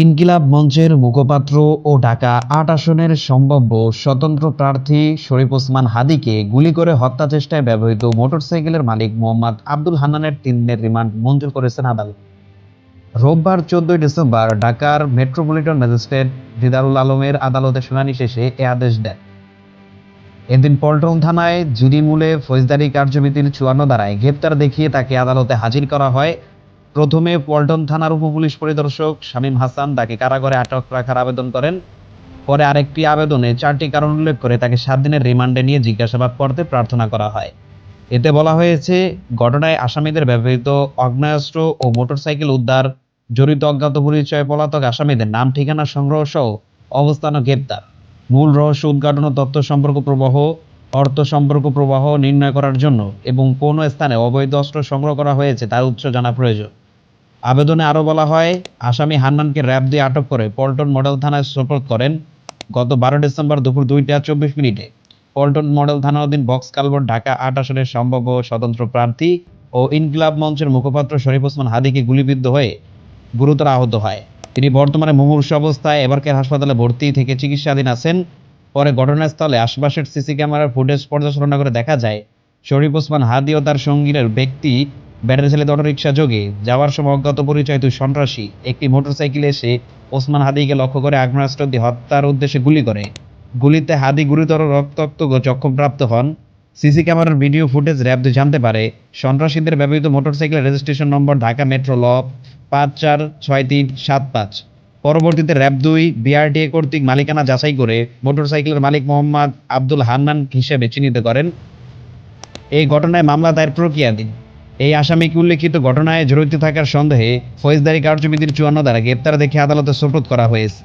ইনকিলাব মঞ্চের মুখপাত্র ও ঢাকা-৮ আসনের সম্ভাব্য স্বতন্ত্র প্রার্থী শরীফ ওসমান হাদীকে গুলি করে হত্যা চেষ্টায় ব্যবহৃত মোটরসাইকেলের মালিক মোহাম্মদ আব্দুল হান্নানের ৩ দিনের রিমান্ড মঞ্জুর করেছেন আদালত। রোববার ১৪ ডিসেম্বর ঢাকার মেট্রোপলিটন ম্যাজিস্ট্রেট দিদারুল আলমের আদালতে শুনানি শেষে এ আদেশ দেন। এদিন পল্টন থানায় জিডিমূলে ফৌজদারি কার্যবিধির ৫৪ ধারায় গ্রেপ্তার দেখিয়ে তাকে আদালতে হাজির করা হয়। প্রথমে পল্টন থানার উপপুলিশ পরিদর্শক শামীম হাসান তাকে কারাগারে আটক রাখার আবেদন করেন। পরে আরেকটি আবেদনে ৪টি কারণ উল্লেখ করে তাকে ৭ দিনের রিমান্ডে নিয়ে জিজ্ঞাসাবাদ করতে প্রার্থনা করা হয়। এতে বলা হয়েছে, ঘটনায় আসামিদের ব্যবহৃত আগ্নেয়াস্ত্র ও মোটরসাইকেল উদ্ধার, জড়িত অজ্ঞাত পরিচয় পলাতক আসামিদের নাম ঠিকানা সংগ্রহ সহ অবস্থান ও গ্রেপ্তার, মূল রহস্য উদ্ঘাটন ও তথ্য সম্পর্ক প্রবাহ, অর্থ সম্পর্ক প্রবাহ নির্ণয় করার জন্য এবং কোন স্থানে অবৈধ অস্ত্র সংগ্রহ করা হয়েছে তার উৎস জানা প্রয়োজন। আবেদনে আরও বলা হয়, আসামি হান্নানকে র‍্যাব দিয়ে আটক করে পল্টন মডেল থানায় সোপর্দ করেন গত ১২ ডিসেম্বর দুপুর ২টা ২৪ মিনিটে। পল্টন মডেল থানাধীন বক্স কালভার্ট ঢাকা-৮ আসনের সম্ভাব্য স্বতন্ত্র প্রার্থী ও ইনকিলাব মঞ্চের মুখপাত্র শরীফ ওসমান হাদীকে গুলিবিদ্ধ হয়ে গুরুতর আহত হয়। তিনি বর্তমানে মুমূর্ষু অবস্থায় এবারকের হাসপাতালে ভর্তি থেকে চিকিৎসাধীন আছেন। পরে ঘটনাস্থলে আশপাশের সিসি ক্যামেরার ফুটেজ পর্যালোচনা করে দেখা যায়, শরীফ ওসমান হাদী ও তার সঙ্গীর ব্যক্তি ব্যাটারি চালিত অটোরিকশা যোগে যাওয়ার সময় অজ্ঞাত পরিচয় ২ সন্ত্রাসী একটি মোটরসাইকেলে এসে ওসমান হাদীকে লক্ষ্য করে আগ্নেয়াস্ত্র দিয়ে হত্যার উদ্দেশ্যে গুলি করে। গুলিতে হাদী গুরুতর রক্তাক্ত জখমপ্রাপ্ত হন। সিসি ক্যামেরার ভিডিও ফুটেজ র‍্যাব জানতে পারে, সন্ত্রাসীদের ব্যবহৃত মোটরসাইকেলের রেজিস্ট্রেশন নম্বর ঢাকা মেট্রো ল ৫৪৬৩৭৫। পরবর্তীতে র‍্যাব বিআরটিএ কর্তৃক মালিকানা যাচাই করে মোটরসাইকেলের মালিক মোহাম্মদ আব্দুল হান্নান হিসেবে চিহ্নিত করেন। এই ঘটনায় মামলা দায়ের প্রক্রিয়াধীন। এই আসামিকে উল্লেখিত ঘটনায় জড়িত থাকার সন্দেহে ফৌজদারি কার্যবিধির ৫৪ ধারায় গ্রেপ্তার দেখিয়ে আদালতে সোপর্দ করা হয়েছে।